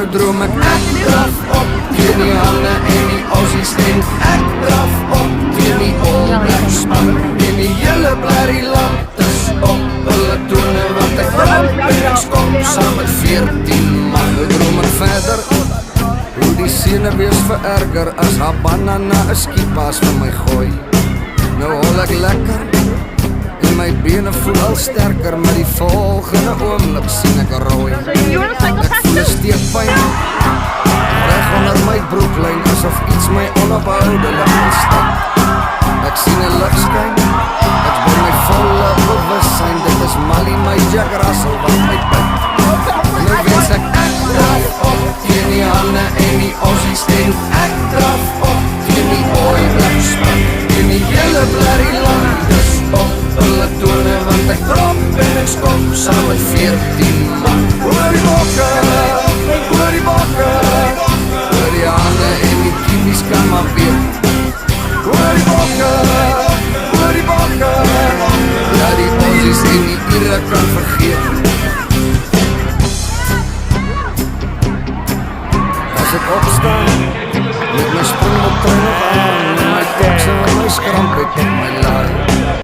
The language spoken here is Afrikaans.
nou droom ek draf op teen die Hanne en die Aussies en ek draf op teen die All Blacks span en die hele blerrie land is op hulle tone want ek draf en ek skop saam met 14 man. Nou droom ek verder hoe die senuwees vererger as haar banana 'n skipas vir my gooi. Nou hol ek lekker en my bene voel al sterker, maar die volgende oomblik sien ek rooi. Ek voel 'n steekpyn reg onder my broeklyn asof iets my onophoudelijk aanstek. Ek sien 'n lig skyn, ek bring my volle bewussyn, dit is Mali my Jack Russell wat my pik. Nou wens ek draf op teen die Hanne en die Aussies en ek draf op teen die All Blacks span en die hele blerrie land is op hulle tone want ek drop en ek skop saam met 14 man. Hoor die bokke, hoor die bokke, hoor die Hanne en die kiefies kan maar weet. Hoor die bokke, hoor die bokke, laat die Aussies en die Ire kan vergeet. As ek opstaan met my springbok trui nog aan en my toks en my skramp het op my laai.